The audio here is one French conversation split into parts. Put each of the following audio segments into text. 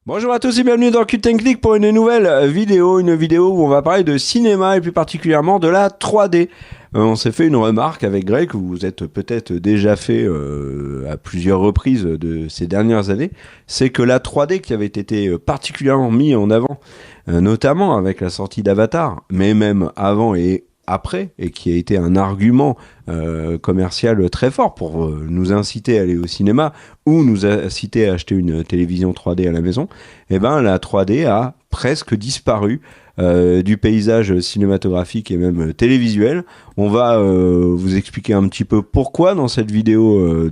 Bonjour à tous et bienvenue dans Cut and Click pour une nouvelle vidéo, où on va parler de cinéma et plus particulièrement de la 3D. On s'est fait une remarque avec Greg, que vous êtes peut-être déjà fait à plusieurs reprises de ces dernières années, c'est que la 3D qui avait été particulièrement mise en avant, notamment avec la sortie d'Avatar, mais même avant et après, et qui a été un argument commercial très fort pour nous inciter à aller au cinéma ou nous inciter à acheter une télévision 3D à la maison, eh ben la 3D a presque disparu du paysage cinématographique et même télévisuel. On va vous expliquer un petit peu pourquoi dans cette vidéo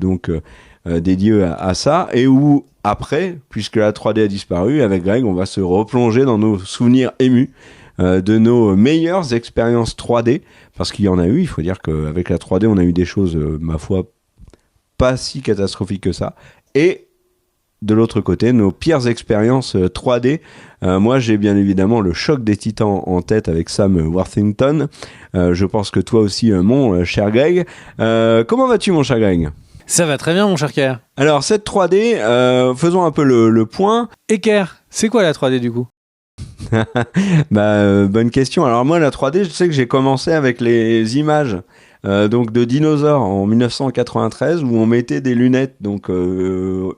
dédiée à ça, et où après, puisque la 3D a disparu, avec Greg, on va se replonger dans nos souvenirs émus de nos meilleures expériences 3D, parce qu'il y en a eu. Il faut dire qu'avec la 3D, on a eu des choses, ma foi, pas si catastrophiques que ça. Et de l'autre côté, nos pires expériences 3D. Moi, j'ai bien évidemment le choc des Titans en tête avec Sam Worthington. Je pense que toi aussi, mon cher Greg. Comment vas-tu, mon cher Greg ? Ça va très bien, mon cher Kerr. Alors, cette 3D, faisons un peu le point. Et Kerr, c'est quoi la 3D du coup ? Bonne question. Alors moi, la 3D, je sais que j'ai commencé avec les images donc de dinosaures en 1993, où on mettait des lunettes, donc bleu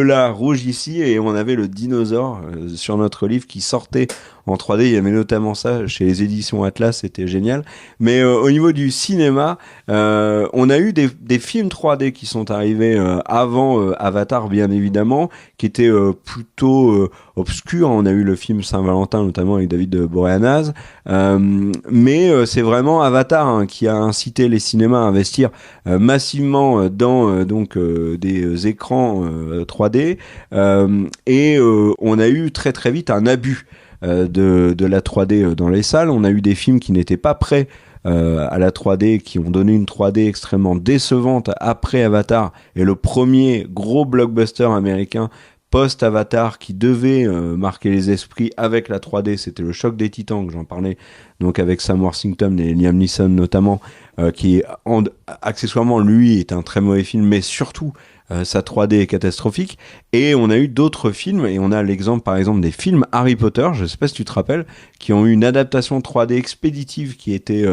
là, rouge ici, et on avait le dinosaure sur notre livre qui sortait en 3D. Il y avait notamment ça chez les éditions Atlas, c'était génial. Mais au niveau du cinéma, on a eu des films 3D qui sont arrivés avant Avatar, bien évidemment, qui étaient plutôt obscurs. On a eu le film Saint-Valentin, notamment avec David Boreanaz. Mais c'est vraiment Avatar qui a incité les cinémas à investir massivement dans des écrans 3D. Et on a eu très très vite un abus de la 3D dans les salles. On a eu des films qui n'étaient pas prêts à la 3D, qui ont donné une 3D extrêmement décevante après Avatar, et le premier gros blockbuster américain post-Avatar qui devait marquer les esprits avec la 3D, c'était le Choc des Titans, que j'en parlais, donc avec Sam Worthington et Liam Neeson notamment, qui accessoirement lui est un très mauvais film, mais surtout sa 3D est catastrophique. Et on a eu d'autres films, et on a l'exemple par exemple des films Harry Potter, je sais pas si tu te rappelles, qui ont eu une adaptation 3D expéditive qui était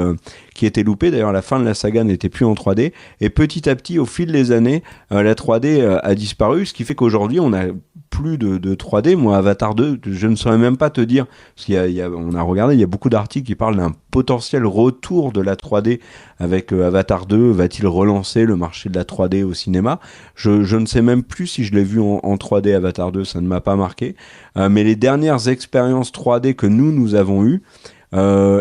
loupée. D'ailleurs, la fin de la saga n'était plus en 3D, et petit à petit, au fil des années, la 3D a disparu, ce qui fait qu'aujourd'hui on a plus de 3D. Moi, Avatar 2, je ne saurais même pas te dire, parce on a regardé, il y a beaucoup d'articles qui parlent d'un potentiel retour de la 3D avec Avatar 2. Va-t-il relancer le marché de la 3D au cinéma ? Je ne sais même plus si je l'ai vu en 3D Avatar 2, ça ne m'a pas marqué. Mais les dernières expériences 3D que nous avons eues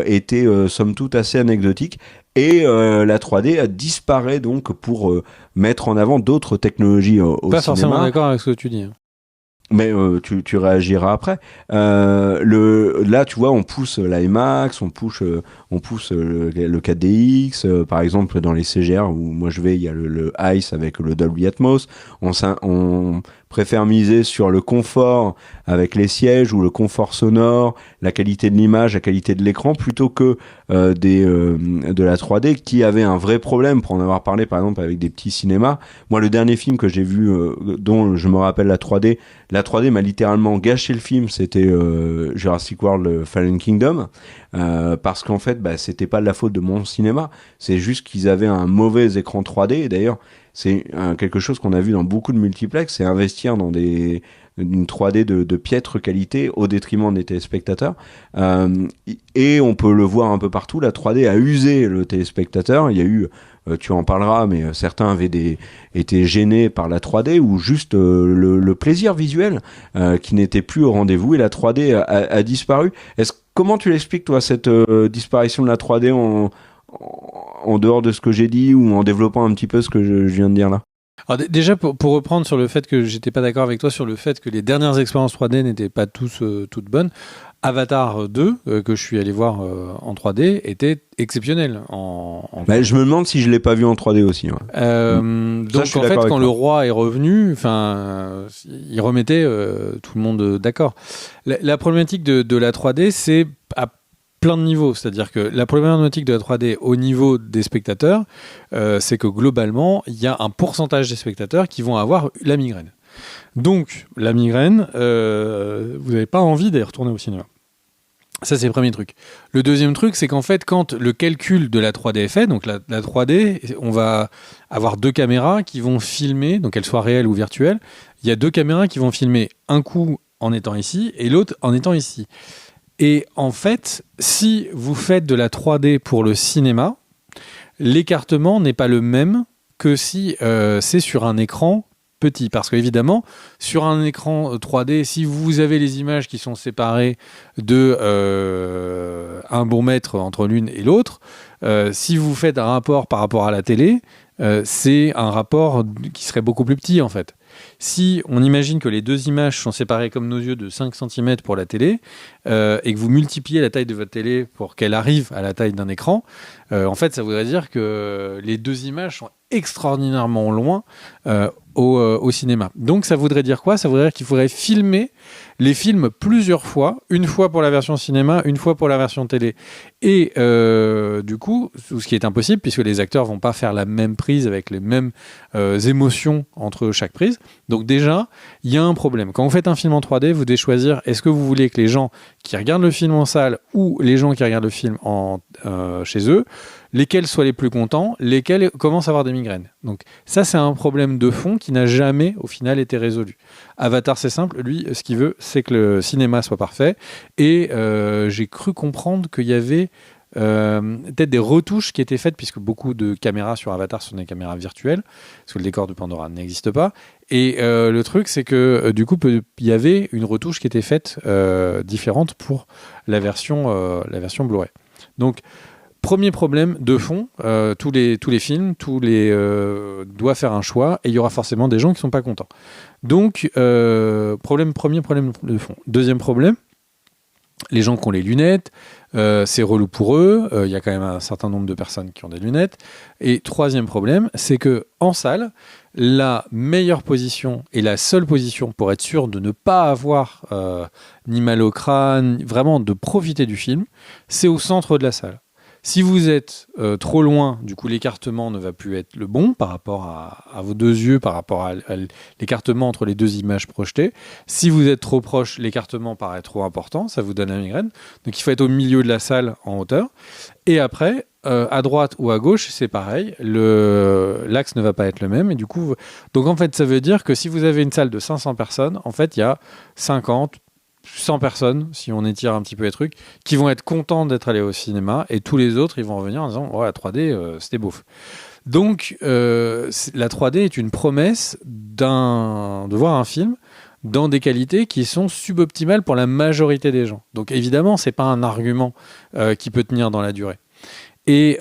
étaient somme toute assez anecdotiques. Et la 3D disparaît donc pour mettre en avant d'autres technologies au cinéma. Pas forcément d'accord avec ce que tu dis. Mais tu réagiras après. Là, tu vois, on pousse l'IMAX, on pousse le 4DX, par exemple dans les CGR où moi je vais, il y a le ICE avec le Dolby Atmos. On préfère miser sur le confort avec les sièges, ou le confort sonore, la qualité de l'image, la qualité de l'écran, plutôt que de la 3D, qui avait un vrai problème, pour en avoir parlé par exemple avec des petits cinémas. Moi, le dernier film que j'ai vu, dont je me rappelle la 3D m'a littéralement gâché le film, c'était Jurassic World Fallen Kingdom, parce qu'en fait, c'était pas de la faute de mon cinéma, c'est juste qu'ils avaient un mauvais écran 3D. Et d'ailleurs, c'est quelque chose qu'on a vu dans beaucoup de multiplex, c'est investir dans une 3D de piètre qualité au détriment des téléspectateurs. Et on peut le voir un peu partout, la 3D a usé le téléspectateur. Il y a eu, tu en parleras, mais certains avaient été gênés par la 3D, ou juste le plaisir visuel qui n'était plus au rendez-vous, et la 3D a disparu. Comment tu l'expliques, toi, cette disparition de la 3D en dehors de ce que j'ai dit, ou en développant un petit peu ce que je viens de dire là? Alors déjà, pour reprendre sur le fait que j'étais pas d'accord avec toi sur le fait que les dernières expériences 3D n'étaient pas toutes bonnes, Avatar 2, que je suis allé voir en 3D, était exceptionnel. Je me demande si je l'ai pas vu en 3D aussi. Ouais. Donc en fait, quand le roi est revenu, il remettait tout le monde d'accord. La problématique de la 3D, c'est à plein de niveaux. C'est-à-dire que la problématique de la 3D au niveau des spectateurs, c'est que globalement, il y a un pourcentage des spectateurs qui vont avoir la migraine. Donc, la migraine, vous n'avez pas envie d'y retourner au cinéma. Ça, c'est le premier truc. Le deuxième truc, c'est qu'en fait, quand le calcul de la 3D est fait, donc la 3D, on va avoir 2 caméras qui vont filmer, donc qu'elles soient réelles ou virtuelles. Il y a 2 caméras qui vont filmer un coup en étant ici et l'autre en étant ici. Et en fait, si vous faites de la 3D pour le cinéma, l'écartement n'est pas le même que si c'est sur un écran petit. Parce qu'évidemment, sur un écran 3D, si vous avez les images qui sont séparées de 1 bon mètre entre l'une et l'autre, si vous faites un rapport par rapport à la télé, c'est un rapport qui serait beaucoup plus petit en fait. Si on imagine que les 2 images sont séparées comme nos yeux de 5 cm pour la télé et que vous multipliez la taille de votre télé pour qu'elle arrive à la taille d'un écran, en fait ça voudrait dire que les 2 images sont extraordinairement loin au cinéma. Donc ça voudrait dire quoi ? Ça voudrait dire qu'il faudrait filmer les films plusieurs fois, une fois pour la version cinéma, une fois pour la version télé. Et du coup, ce qui est impossible puisque les acteurs vont pas faire la même prise avec les mêmes émotions entre chaque prise. Donc déjà, il y a un problème. Quand vous faites un film en 3D, vous devez choisir est-ce que vous voulez que les gens qui regardent le film en salle ou les gens qui regardent le film chez eux, lesquels soient les plus contents, lesquels commencent à avoir des migraines. Donc ça, c'est un problème de fond qui n'a jamais, au final, été résolu. Avatar, c'est simple. Lui, ce qu'il veut, c'est que le cinéma soit parfait. Et j'ai cru comprendre qu'il y avait peut-être des retouches qui étaient faites, puisque beaucoup de caméras sur Avatar sont des caméras virtuelles, parce que le décor de Pandora n'existe pas. Et le truc, c'est que du coup, il y avait une retouche qui était faite différente pour la version Blu-ray. Donc, premier problème de fond, tous les films, doivent faire un choix et il y aura forcément des gens qui ne sont pas contents. Donc, premier problème de fond. Deuxième problème, les gens qui ont les lunettes, c'est relou pour eux. Il y a quand même un certain nombre de personnes qui ont des lunettes. Et troisième problème, c'est que en salle, la meilleure position et la seule position pour être sûr de ne pas avoir ni mal au crâne, vraiment de profiter du film, c'est au centre de la salle. Si vous êtes trop loin, du coup l'écartement ne va plus être le bon par rapport à vos 2 yeux, par rapport à l'écartement entre les 2 images projetées. Si vous êtes trop proche, l'écartement paraît trop important, ça vous donne la migraine. Donc il faut être au milieu de la salle en hauteur. Et après, à droite ou à gauche, c'est pareil, l'axe ne va pas être le même. Et du coup, donc en fait, ça veut dire que si vous avez une salle de 500 personnes, en fait, il y a 50, 100 personnes, si on étire un petit peu les trucs, qui vont être contents d'être allés au cinéma, et tous les autres, ils vont revenir en disant « Ouais, la 3D, c'était beauf ». Donc, la 3D est une promesse de voir un film dans des qualités qui sont suboptimales pour la majorité des gens. Donc, évidemment, c'est pas un argument qui peut tenir dans la durée. Et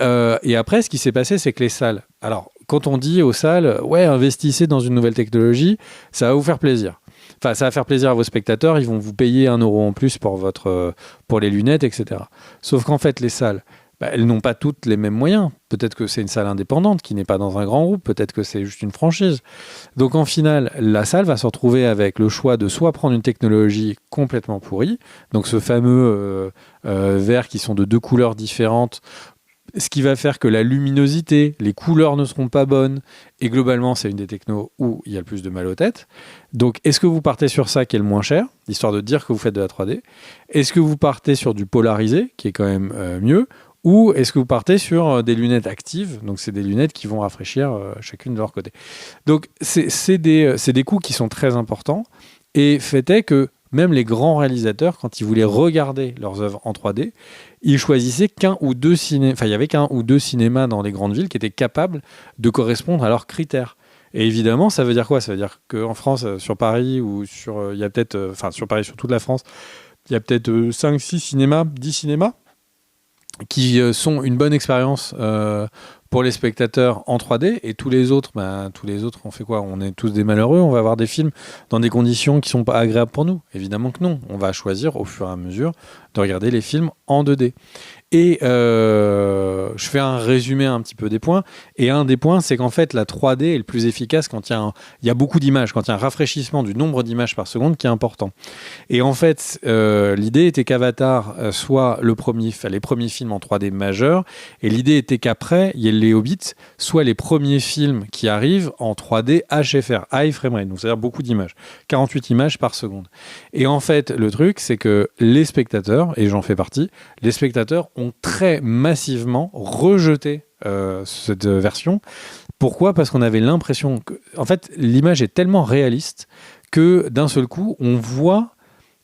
après, ce qui s'est passé, c'est que les salles... Alors, quand on dit aux salles « Ouais, investissez dans une nouvelle technologie, ça va vous faire plaisir ». Enfin, ça va faire plaisir à vos spectateurs, ils vont vous payer 1 euro en plus pour les lunettes, etc. Sauf qu'en fait, les salles, elles n'ont pas toutes les mêmes moyens. Peut-être que c'est une salle indépendante qui n'est pas dans un grand groupe, peut-être que c'est juste une franchise. Donc en final, la salle va se retrouver avec le choix de soit prendre une technologie complètement pourrie, donc ce fameux verre qui sont de 2 couleurs différentes, ce qui va faire que la luminosité, les couleurs ne seront pas bonnes, et globalement, c'est une des technos où il y a le plus de mal aux têtes. Donc, est-ce que vous partez sur ça qui est le moins cher, histoire de dire que vous faites de la 3D ? Est-ce que vous partez sur du polarisé, qui est quand même mieux ? Ou est-ce que vous partez sur des lunettes actives ? Donc, c'est des lunettes qui vont rafraîchir chacune de leur côté. Donc, c'est des coûts qui sont très importants, et fait est que même les grands réalisateurs, quand ils voulaient regarder leurs œuvres en 3D, ils choisissaient qu'un ou deux cinémas. Enfin, il y avait qu'un ou deux cinémas dans les grandes villes qui étaient capables de correspondre à leurs critères. Et évidemment, ça veut dire quoi ? Ça veut dire qu'en France, sur Paris, ou il y a peut-être, sur Paris, sur toute la France, il y a peut-être 5, 6 cinémas, 10 cinémas qui sont une bonne expérience pour les spectateurs en 3D, et tous les autres, on fait quoi ? On est tous des malheureux, on va voir des films dans des conditions qui ne sont pas agréables pour nous. Évidemment que non, on va choisir au fur et à mesure de regarder les films en 2D. Et je fais un résumé un petit peu des points. Et un des points, c'est qu'en fait, la 3D est le plus efficace quand il y a beaucoup d'images, quand il y a un rafraîchissement du nombre d'images par seconde qui est important. Et en fait, l'idée était qu'Avatar soit les premiers films en 3D majeurs. Et l'idée était qu'après, il y ait les Hobbits, soit les premiers films qui arrivent en 3D HFR, High Frame Rate. Donc, c'est-à-dire beaucoup d'images. 48 images par seconde. Et en fait, le truc, c'est que les spectateurs, et j'en fais partie, les spectateurs ont très massivement rejeté cette version. Pourquoi ? Parce qu'on avait l'impression que, en fait, l'image est tellement réaliste que d'un seul coup, on voit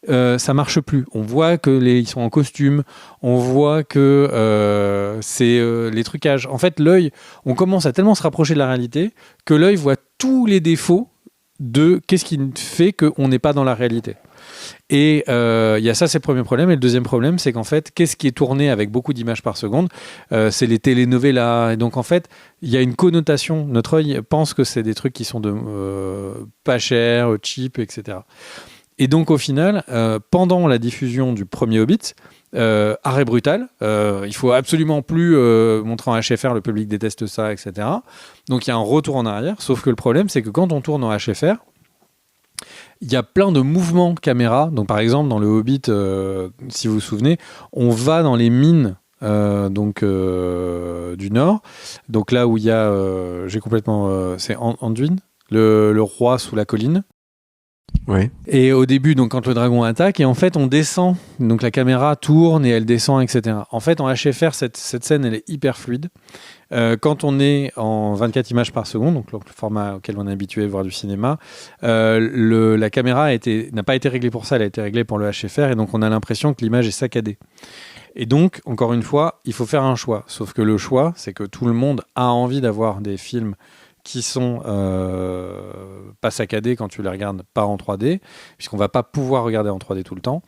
ça marche plus. On voit que ils sont en costume, on voit que c'est les trucages. En fait, l'œil, on commence à tellement se rapprocher de la réalité que l'œil voit tous les défauts de qu'est-ce qui fait qu'on n'est pas dans la réalité. Et il y a ça, c'est le premier problème. Et le deuxième problème, c'est qu'en fait, qu'est-ce qui est tourné avec beaucoup d'images par seconde ? C'est les telenovelas. Et donc, en fait, il y a une connotation. Notre œil pense que c'est des trucs qui sont pas chers, cheap, etc. Et donc, au final, pendant la diffusion du premier Hobbit, arrêt brutal, il faut absolument plus montrer en HFR, le public déteste ça, etc. Donc, il y a un retour en arrière. Sauf que le problème, c'est que quand on tourne en HFR, il y a plein de mouvements caméra. Donc, par exemple, dans le Hobbit, si vous vous souvenez, on va dans les mines du Nord. Donc là où il y a, c'est Anduin, le roi sous la colline. Ouais. Et au début, donc quand le dragon attaque, et en fait on descend, donc la caméra tourne et elle descend, etc. En fait, en HFR, cette scène, elle est hyper fluide. Quand on est en 24 images par seconde, donc le format auquel on est habitué à voir du cinéma, la caméra n'a pas été réglée pour ça, elle a été réglée pour le HFR, et donc on a l'impression que l'image est saccadée. Et donc, encore une fois, il faut faire un choix. Sauf que le choix, c'est que tout le monde a envie d'avoir des films qui sont pas saccadés quand tu les regardes pas en 3D, puisqu'on va pas pouvoir regarder en 3D tout le temps.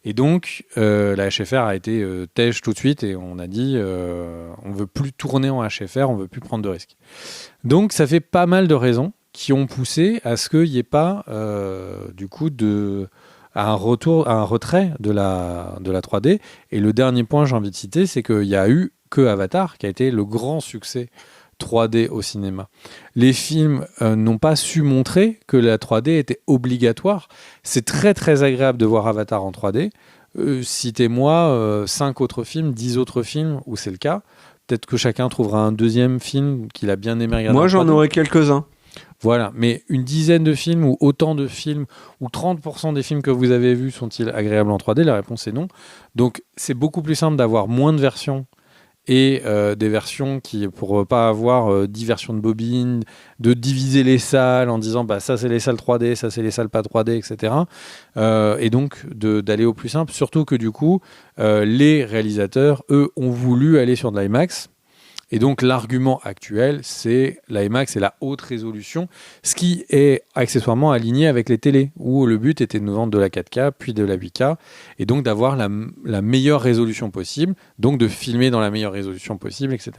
Et donc, la HFR a été tèche tout de suite, et on a dit on veut plus tourner en HFR, on veut plus prendre de risques. Donc, ça fait pas mal de raisons qui ont poussé à ce qu'il n'y ait pas du coup un retrait de la 3D. Et le dernier point, j'ai envie de citer, c'est qu'il y a eu que Avatar qui a été le grand succès 3D au cinéma. Les films n'ont pas su montrer que la 3D était obligatoire. C'est très très agréable de voir Avatar en 3D. Citez-moi 5 autres films, 10 autres films où c'est le cas. Peut-être que chacun trouvera un deuxième film qu'il a bien aimé regarder. Moi, j'en aurais quelques-uns. Voilà, mais une dizaine de films ou autant de films, ou 30% des films que vous avez vus sont-ils agréables en 3D ? La réponse est non. Donc c'est beaucoup plus simple d'avoir moins de versions et des versions qui, pour pas avoir 10 versions de bobines, de diviser les salles en disant bah, ça c'est les salles 3D, ça c'est les salles pas 3D, etc. Et donc d'aller au plus simple, surtout que du coup, les réalisateurs, eux, ont voulu aller sur de l'IMAX. Et donc l'argument actuel, c'est l'IMAX et la haute résolution, ce qui est accessoirement aligné avec les télés, où le but était de nous vendre de la 4K, puis de la 8K, et donc d'avoir la meilleure résolution possible, donc de filmer dans la meilleure résolution possible, etc.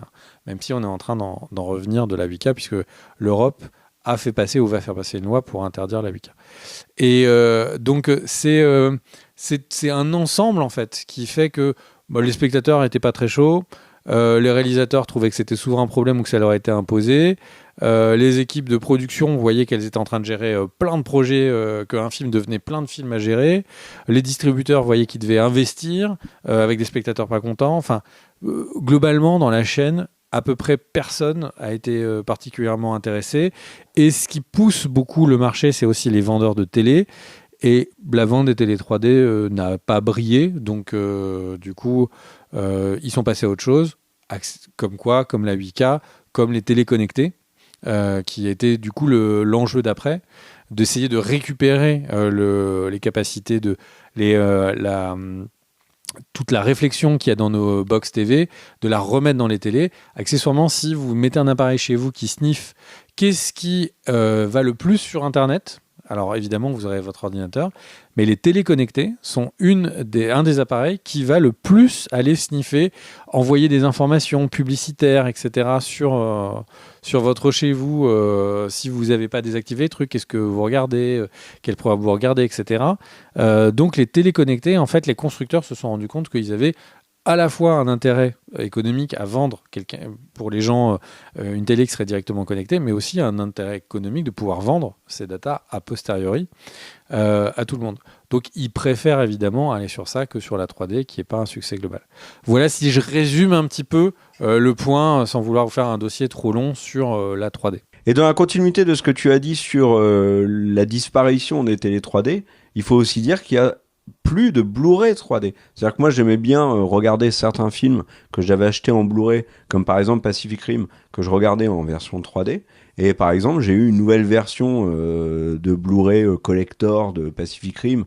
Même si on est en train d'en revenir de la 8K, puisque l'Europe a fait passer ou va faire passer une loi pour interdire la 8K. Et donc c'est un ensemble en fait qui fait que les spectateurs n'étaient pas très chauds. Les réalisateurs trouvaient que c'était souvent un problème ou que ça leur était imposé. Les équipes de production voyaient qu'elles étaient en train de gérer plein de projets, qu'un film devenait plein de films à gérer. Les distributeurs voyaient qu'ils devaient investir avec des spectateurs pas contents. Enfin, globalement, dans la chaîne, à peu près personne a été particulièrement intéressé. Et ce qui pousse beaucoup le marché, c'est aussi les vendeurs de télé. Et la vente des télé 3D n'a pas brillé. Donc, du coup, ils sont passés à autre chose. Comme la 8K, comme les téléconnectés, qui était du coup l'enjeu d'après, d'essayer de récupérer les capacités toute la réflexion qu'il y a dans nos box TV, de la remettre dans les télés. Accessoirement, si vous mettez un appareil chez vous qui sniffe, qu'est-ce qui va le plus sur Internet ? Alors évidemment, vous aurez votre ordinateur, mais les téléconnectés sont un des appareils qui va le plus aller sniffer, envoyer des informations publicitaires, etc. sur votre chez vous, si vous n'avez pas désactivé le truc, qu'est-ce que vous regardez, quel programme vous regardez, etc. Donc les téléconnectés, en fait, les constructeurs se sont rendus compte qu'ils avaient à la fois un intérêt économique à vendre pour les gens une télé qui serait directement connectée, mais aussi un intérêt économique de pouvoir vendre ces datas a posteriori à tout le monde. Donc ils préfèrent évidemment aller sur ça que sur la 3D qui n'est pas un succès global. Voilà si je résume un petit peu le point sans vouloir vous faire un dossier trop long sur la 3D. Et dans la continuité de ce que tu as dit sur la disparition des télé 3D, il faut aussi dire qu'il y a plus de Blu-ray 3D. C'est-à-dire que moi j'aimais bien regarder certains films que j'avais achetés en Blu-ray, comme par exemple Pacific Rim, que je regardais en version 3D. Et par exemple, j'ai eu une nouvelle version de Blu-ray collector de Pacific Rim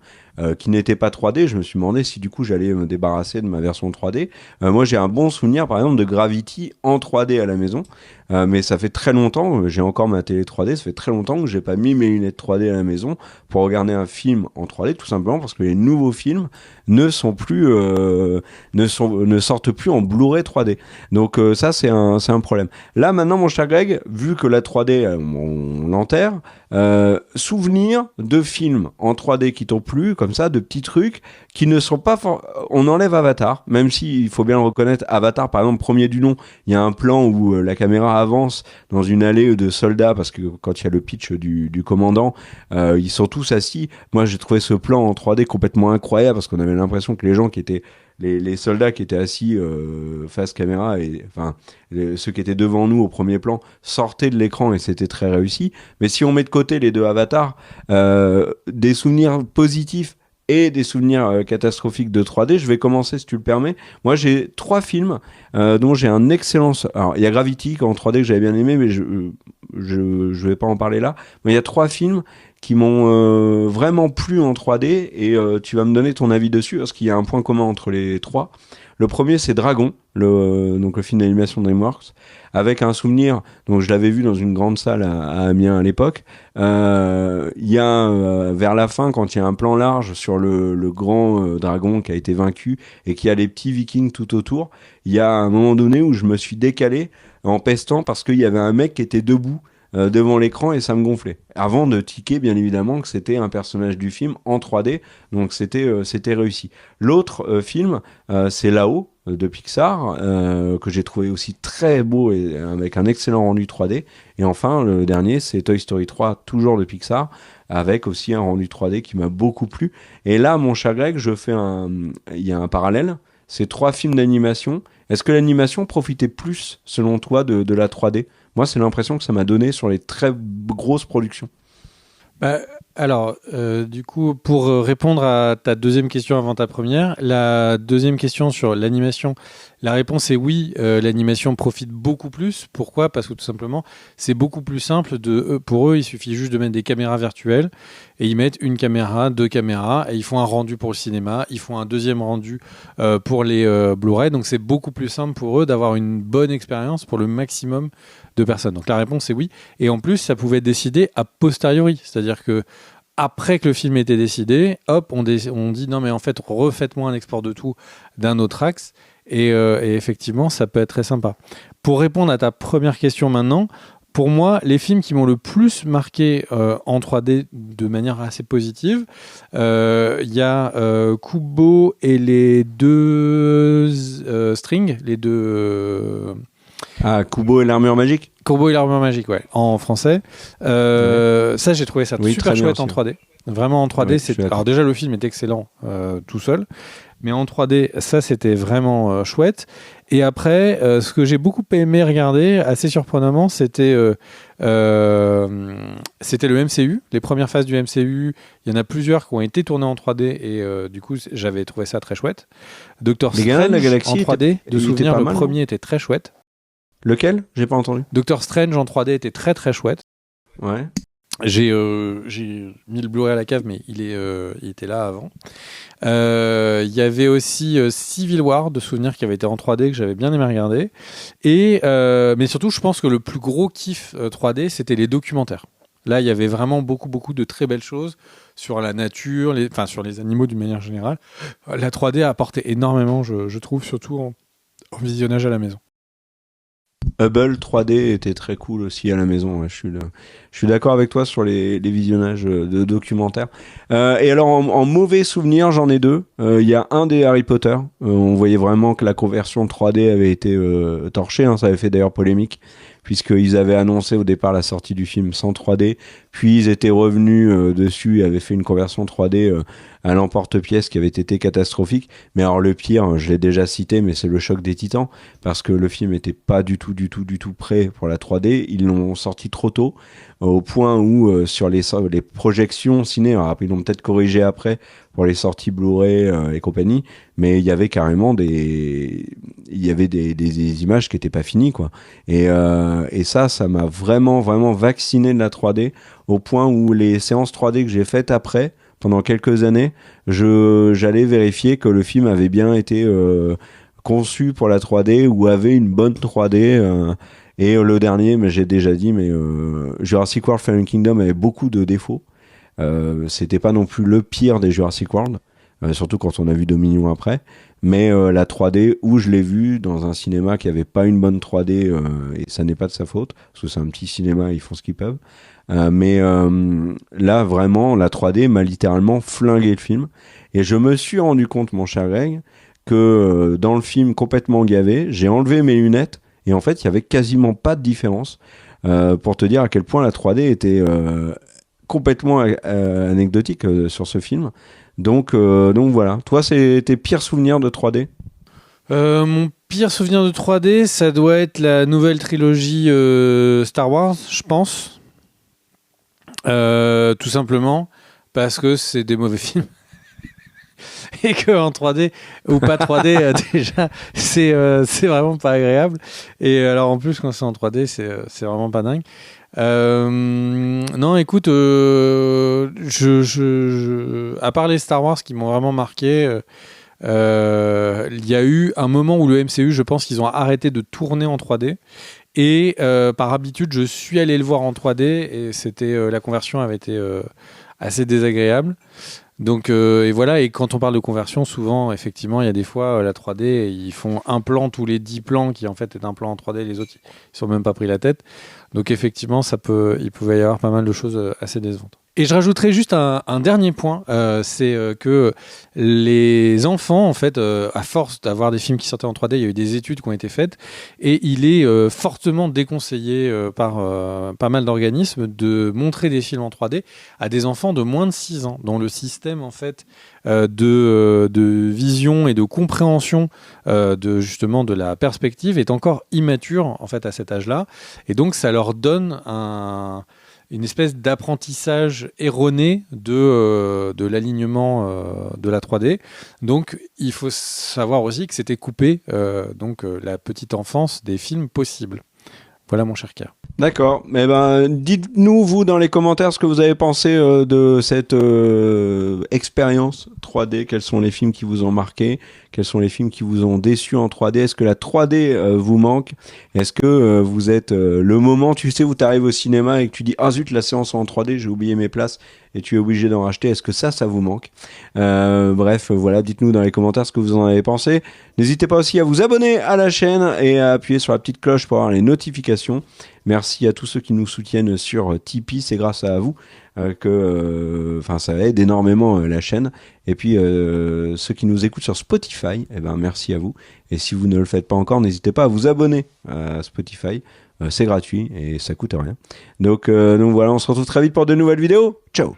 qui n'était pas 3D. Je me suis demandé si du coup j'allais me débarrasser de ma version 3D. Moi, j'ai un bon souvenir par exemple de Gravity en 3D à la maison. Mais ça fait très longtemps, j'ai encore ma télé 3D, ça fait très longtemps que j'ai pas mis mes lunettes 3D à la maison pour regarder un film en 3D, tout simplement parce que les nouveaux films ne sortent plus en Blu-ray 3D. Donc ça c'est un problème. Là maintenant mon cher Greg, vu que la 3D on l'enterre, souvenir de films en 3D qui t'ont plu, comme ça, de petits trucs qui ne sont pas... On enlève Avatar, même si il faut bien le reconnaître, Avatar par exemple, premier du nom, il y a un plan où la caméra avance dans une allée de soldats, parce que quand il y a le pitch du commandant, ils sont tous assis. Moi j'ai trouvé ce plan en 3D complètement incroyable, parce qu'on avait l'impression que les gens qui étaient... Les soldats qui étaient assis face caméra, et enfin ceux qui étaient devant nous au premier plan, sortaient de l'écran, et c'était très réussi. Mais si on met de côté les deux avatars, des souvenirs positifs et des souvenirs catastrophiques de 3D, je vais commencer si tu le permets. Moi j'ai 3 films dont j'ai un excellent... Alors il y a Gravity en 3D que j'avais bien aimé, mais je vais pas en parler là. Mais il y a 3 films qui m'ont vraiment plu en 3D, et tu vas me donner ton avis dessus, parce qu'il y a un point commun entre les 3. Le premier, c'est Dragon, donc le film d'animation DreamWorks, avec un souvenir, donc je l'avais vu dans une grande salle à Amiens à l'époque. Il y a vers la fin, quand il y a un plan large sur le grand dragon qui a été vaincu et qui a les petits vikings tout autour, il y a un moment donné où je me suis décalé en pestant parce qu'il y avait un mec qui était debout devant l'écran, et ça me gonflait. Avant de tiquer, bien évidemment, que c'était un personnage du film en 3D, donc c'était réussi. L'autre film, c'est Là-haut de Pixar, que j'ai trouvé aussi très beau et avec un excellent rendu 3D. Et enfin, le dernier, c'est Toy Story 3, toujours de Pixar, avec aussi un rendu 3D qui m'a beaucoup plu. Et là, mon cher Greg, il y a un parallèle. C'est 3 films d'animation. Est-ce que l'animation profitait plus, selon toi, de la 3D ? Moi, c'est l'impression que ça m'a donné sur les très grosses productions. Alors, du coup, pour répondre à ta deuxième question avant ta première, la deuxième question sur l'animation, la réponse est oui, l'animation profite beaucoup plus. Pourquoi ? Parce que tout simplement, c'est beaucoup plus simple. Pour eux, il suffit juste de mettre des caméras virtuelles, et ils mettent une caméra, 2 caméras, et ils font un rendu pour le cinéma, ils font un deuxième rendu pour les Blu-ray. Donc, c'est beaucoup plus simple pour eux d'avoir une bonne expérience pour le maximum de personnes. Donc, la réponse est oui. Et en plus, ça pouvait être décidé a posteriori. C'est-à-dire que après que le film était décidé, hop, on dit non mais en fait refaites-moi un export de tout d'un autre axe, et effectivement ça peut être très sympa. Pour répondre à ta première question maintenant, pour moi les films qui m'ont le plus marqué en 3D de manière assez positive, il y a Kubo et les deux strings, les deux... Kubo et l'armure magique. Kubo et l'armure magique, ouais, en français. Ça, j'ai trouvé ça super chouette en 3D. Vraiment en 3D. Alors déjà, le film est excellent tout seul. Mais en 3D, ça, c'était vraiment chouette. Et après, ce que j'ai beaucoup aimé regarder, assez surprenamment, c'était le MCU. Les premières phases du MCU, il y en a plusieurs qui ont été tournées en 3D. Et du coup, j'avais trouvé ça très chouette. Doctor Strange en 3D, de souvenir, le premier était très chouette. Lequel ? J'ai pas entendu. Doctor Strange en 3D était très très chouette. Ouais. J'ai mis le Blu-ray à la cave, mais il était là avant. Il y avait aussi Civil War de souvenirs qui avait été en 3D que j'avais bien aimé regarder. Mais surtout, je pense que le plus gros kiff 3D, c'était les documentaires. Là, il y avait vraiment beaucoup de très belles choses sur la nature, sur les animaux d'une manière générale. La 3D a apporté énormément, je trouve, surtout en visionnage à la maison. Hubble 3D était très cool aussi à la maison. Je suis d'accord avec toi sur les visionnages de documentaires. Et alors en mauvais souvenir, j'en ai deux. Il y a un des Harry Potter. On voyait vraiment que la conversion 3D avait été torchée. Ça avait fait d'ailleurs polémique, puisqu'ils avaient annoncé au départ la sortie du film sans 3D, puis ils étaient revenus dessus et avaient fait une conversion 3D à l'emporte-pièce qui avait été catastrophique. Mais alors le pire, je l'ai déjà cité, mais c'est le choc des Titans, parce que le film était pas du tout prêt pour la 3D. Ils l'ont sorti trop tôt, au point où sur les projections ciné, alors ils l'ont peut-être corrigé après pour les sorties Blu-ray et compagnie, mais il y avait carrément des images qui étaient pas finies, quoi. Et ça m'a vraiment vacciné de la 3D, au point où les séances 3D que j'ai faites après, pendant quelques années, j'allais vérifier que le film avait bien été conçu pour la 3D ou avait une bonne 3D. Et le dernier, mais j'ai déjà dit, mais Jurassic World Fallen Kingdom avait beaucoup de défauts. C'était pas non plus le pire des Jurassic World, surtout quand on a vu Dominion après. Mais la 3D, où je l'ai vu dans un cinéma qui avait pas une bonne 3D, et ça n'est pas de sa faute, parce que c'est un petit cinéma, ils font ce qu'ils peuvent. Mais là, vraiment, la 3D m'a littéralement flingué le film. Et je me suis rendu compte, mon cher Greg, que dans le film complètement gavé, j'ai enlevé mes lunettes, et en fait, il y avait quasiment pas de différence, pour te dire à quel point la 3D était complètement anecdotique sur ce film. Donc voilà. Toi, c'est tes pires souvenirs de 3D? Mon pire souvenir de 3D, ça doit être la nouvelle trilogie Star Wars, je pense. Tout simplement parce que c'est des mauvais films. Et qu'en 3D ou pas 3D, déjà, c'est vraiment pas agréable. Et alors en plus, quand c'est en 3D, c'est vraiment pas dingue. Non, écoute, à part les Star Wars qui m'ont vraiment marqué, il y a eu un moment où le MCU, je pense qu'ils ont arrêté de tourner en 3D. Et par habitude, je suis allé le voir en 3D et la conversion avait été assez désagréable. Donc, et voilà, et quand on parle de conversion, souvent, effectivement, il y a des fois, la 3D, ils font un plan tous les 10 plans qui, en fait, est un plan en 3D, les autres, ils ne sont même pas pris la tête. Donc, effectivement, il pouvait y avoir pas mal de choses assez décevantes. Et je rajouterais juste un dernier point, c'est que les enfants, en fait, à force d'avoir des films qui sortaient en 3D, il y a eu des études qui ont été faites, et il est fortement déconseillé par pas mal d'organismes de montrer des films en 3D à des enfants de moins de 6 ans, dont le système, en fait, de vision et de compréhension justement de la perspective est encore immature, en fait, à cet âge-là, et donc ça leur donne une espèce d'apprentissage erroné de l'alignement de la 3D. Donc, il faut savoir aussi que c'était coupé la petite enfance des films possibles. Voilà, mon cher Kerr. D'accord. Eh ben, dites-nous, vous, dans les commentaires, ce que vous avez pensé de cette expérience 3D. Quels sont les films qui vous ont marqué? Quels sont les films qui vous ont déçu en 3D? Est-ce que la 3D vous manque? Est-ce que vous êtes le moment, tu sais, où tu arrives au cinéma et que tu dis « Ah zut, la séance est en 3D, j'ai oublié mes places » et tu es obligé d'en racheter. Est-ce que ça vous manque? Bref, voilà, dites-nous dans les commentaires ce que vous en avez pensé. N'hésitez pas aussi à vous abonner à la chaîne et à appuyer sur la petite cloche pour avoir les notifications. Merci à tous ceux qui nous soutiennent sur Tipeee, c'est grâce à vous que ça aide énormément la chaîne. Et puis ceux qui nous écoutent sur Spotify, merci à vous. Et si vous ne le faites pas encore, n'hésitez pas à vous abonner à Spotify. C'est gratuit et ça coûte rien. Donc voilà, on se retrouve très vite pour de nouvelles vidéos. Ciao!